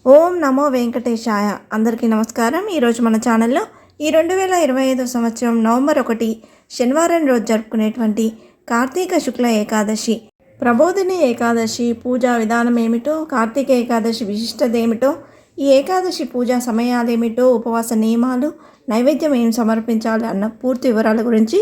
ఓం నమో వెంకటేశాయ. అందరికీ నమస్కారం. ఈరోజు మన ఛానల్లో ఈ 2025 సంవత్సరం నవంబర్ 1 శనివారం రోజు జరుపుకునేటువంటి కార్తీక శుక్ల ఏకాదశి, ప్రబోధిని ఏకాదశి పూజా విధానం ఏమిటో, కార్తీక ఏకాదశి విశిష్టత ఏమిటో, ఈ ఏకాదశి పూజా సమయాలేమిటో, ఉపవాస నియమాలు, నైవేద్యం ఏం సమర్పించాలి అన్న పూర్తి వివరాల గురించి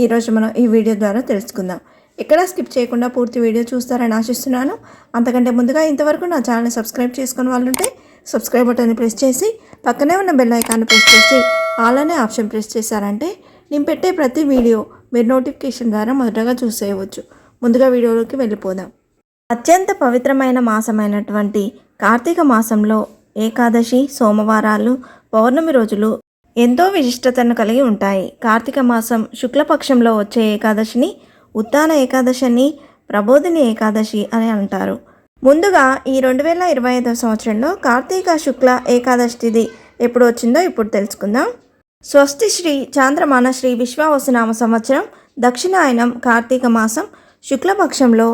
ఈరోజు మనం ఈ వీడియో ద్వారా తెలుసుకుందాం. ఎక్కడా స్కిప్ చేయకుండా పూర్తి వీడియో చూస్తారని ఆశిస్తున్నాను. అంతకంటే ముందుగా ఇంతవరకు నా ఛానల్ని సబ్స్క్రైబ్ చేసుకుని వాళ్ళు ఉంటే సబ్స్క్రైబ్ బటన్ని ప్రెస్ చేసి పక్కనే ఉన్న బెల్ ఐకాన్ని ప్రెస్ చేసి ఆల్ అనే ఆప్షన్ ప్రెస్ చేశారంటే నేను పెట్టే ప్రతి వీడియో మీరు నోటిఫికేషన్ ద్వారా మొదటగా చూసేయవచ్చు. ముందుగా వీడియోలోకి వెళ్ళిపోదాం. అత్యంత పవిత్రమైన మాసమైనటువంటి కార్తీక మాసంలో ఏకాదశి, సోమవారాలు, పౌర్ణమి రోజులు ఎంతో విశిష్టతను కలిగి ఉంటాయి. కార్తీక మాసం శుక్లపక్షంలో వచ్చే ఏకాదశిని ఉత్తాన ఏకాదశి అని, ప్రబోధిని ఏకాదశి అని అంటారు. ముందుగా ఈ 2025 సంవత్సరంలో కార్తీక శుక్ల ఏకాదశి తిథి ఎప్పుడు వచ్చిందో ఇప్పుడు తెలుసుకుందాం. స్వస్తి శ్రీ చాంద్రమాన శ్రీ విశ్వావసునామ సంవత్సరం దక్షిణాయనం కార్తీక మాసం శుక్లపక్షంలో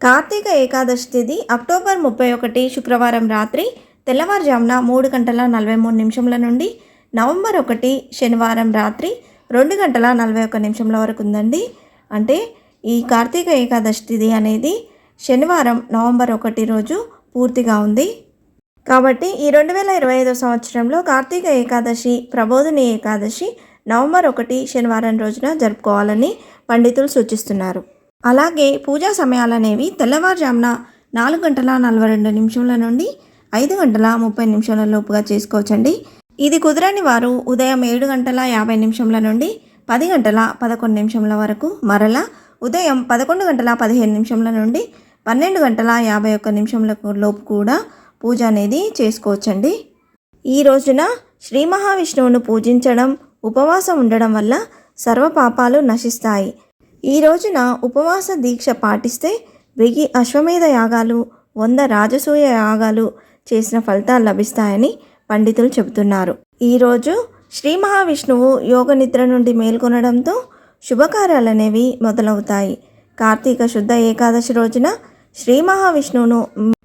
కార్తీక ఏకాదశి తిథి అక్టోబర్ 31 శుక్రవారం రాత్రి తెల్లవారుజామున 3:43 నుండి నవంబర్ 1 శనివారం రాత్రి 2:41 వరకు ఉందండి. అంటే ఈ కార్తీక ఏకాదశి తిథి అనేది శనివారం నవంబర్ 1 రోజు పూర్తిగా ఉంది. కాబట్టి ఈ 2025 సంవత్సరంలో కార్తీక ఏకాదశి, ప్రబోధిని ఏకాదశి నవంబర్ 1 శనివారం రోజున జరుపుకోవాలని పండితులు సూచిస్తున్నారు. అలాగే పూజా సమయాలనేవి తెల్లవారుజామున 4:42 నుండి 5:30 లోపుగా చేసుకోవచ్చండి. ఇది కుదరని వారు ఉదయం 7:50 నుండి 10:11 వరకు, మరలా ఉదయం 11:15 నుండి 12:51 లోపు కూడా పూజ అనేది చేసుకోవచ్చండి. ఈ రోజున శ్రీ మహావిష్ణువును పూజించడం, ఉపవాసం ఉండడం వల్ల సర్వ పాపాలు నశిస్తాయి. ఈ రోజున ఉపవాస దీక్ష పాటిస్తే 1000 అశ్వమేధ యాగాలు, 100 రాజసూయ యాగాలు చేసిన ఫలితాలు లభిస్తాయని పండితులు చెబుతున్నారు. ఈరోజు శ్రీ మహావిష్ణువు యోగ నిద్ర నుండి మేల్కొనడంతో శుభకార్యాలనేవి మొదలవుతాయి. కార్తీక శుద్ధ ఏకాదశి రోజున శ్రీ మహావిష్ణువును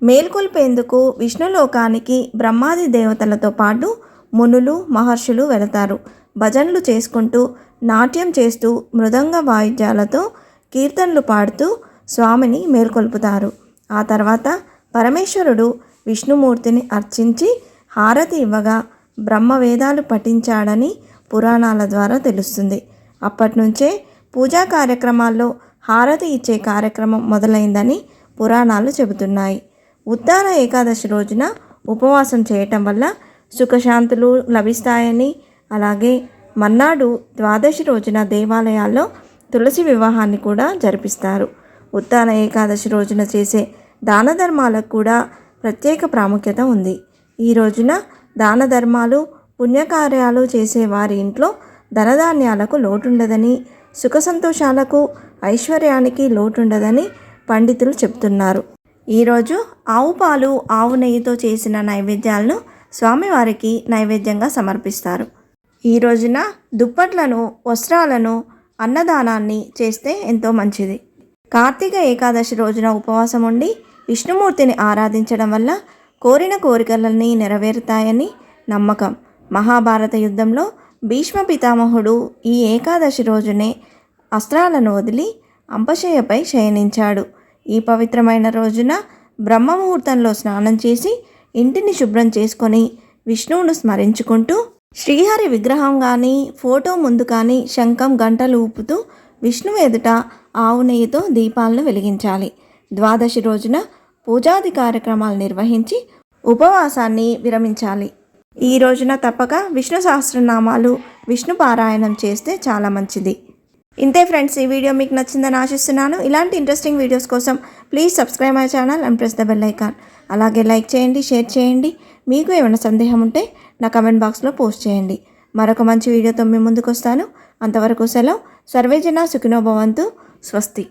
మేల్కొల్పేందుకు విష్ణులోకానికి బ్రహ్మాది దేవతలతో పాటు మునులు, మహర్షులు వెళతారు. భజనలు చేసుకుంటూ, నాట్యం చేస్తూ, మృదంగ వాయిద్యాలతో కీర్తనలు పాడుతూ స్వామిని మేల్కొల్పుతారు. ఆ తర్వాత పరమేశ్వరుడు విష్ణుమూర్తిని అర్చించి హారతి ఇవ్వగా బ్రహ్మవేదాలు పఠించాడని పురాణాల ద్వారా తెలుస్తుంది. అప్పటినుంచే పూజా కార్యక్రమాల్లో హారతి ఇచ్చే కార్యక్రమం మొదలైందని పురాణాలు చెబుతున్నాయి. ఉత్తాన ఏకాదశి రోజున ఉపవాసం చేయటం వల్ల సుఖశాంతులు లభిస్తాయని, అలాగే మన్నాడు ద్వాదశి రోజున దేవాలయాల్లో తులసి వివాహాన్ని కూడా జరిపిస్తారు. ఉత్తాన ఏకాదశి రోజున చేసే దాన ధర్మాలకు కూడా ప్రత్యేక ప్రాముఖ్యత ఉంది. ఈ రోజున దాన ధర్మాలు, పుణ్యకార్యాలు చేసే వారి ఇంట్లో ధనధాన్యాలకు లోటుండదని, సుఖ సంతోషాలకు, ఐశ్వర్యానికి లోటుండదని పండితులు చెప్తున్నారు. ఈరోజు ఆవు పాలు, ఆవు నెయ్యితో చేసిన నైవేద్యాలను స్వామివారికి నైవేద్యంగా సమర్పిస్తారు. ఈ రోజున దుప్పట్లను, వస్త్రాలను, అన్నదానాన్ని చేస్తే ఎంతో మంచిది. కార్తీక ఏకాదశి రోజున ఉపవాసం ఉండి విష్ణుమూర్తిని ఆరాధించడం వల్ల కోరిన కోరికలన్నీ నెరవేరుతాయని నమ్మకం. మహాభారత యుద్ధంలో భీష్మ పితామహుడు ఈ ఏకాదశి రోజునే అస్త్రాలను వదిలి అంపశయ్యపై శయనించాడు. ఈ పవిత్రమైన రోజున బ్రహ్మముహూర్తంలో స్నానం చేసి ఇంటిని శుభ్రం చేసుకొని విష్ణువును స్మరించుకుంటూ శ్రీహరి విగ్రహం కానీ, ఫోటో ముందు కానీ శంఖం, గంటలు ఊపుతూ విష్ణువు ఎదుట ఆవు నెయ్యితో దీపాలను వెలిగించాలి. ద్వాదశి రోజున పూజాది కార్యక్రమాలు నిర్వహించి ఉపవాసాన్ని విరమించాలి. ఈ రోజున తప్పక విష్ణు సహస్రనామాలు, విష్ణు పారాయణం చేస్తే చాలా మంచిది. ఇంతే ఫ్రెండ్స్, ఈ వీడియో మీకు నచ్చిందని ఆశిస్తున్నాను. ఇలాంటి ఇంట్రెస్టింగ్ వీడియోస్ కోసం please subscribe my channel and press the bell icon. అలాగే లైక్ చేయండి, షేర్ చేయండి. మీకు ఏమైనా సందేహం ఉంటే నా కమెంట్ బాక్స్లో పోస్ట్ చేయండి. మరొక మంచి వీడియోతో మీ ముందుకు వస్తాను. అంతవరకు సెలవు. సర్వేజన సుఖినో భవంతు. స్వస్తి.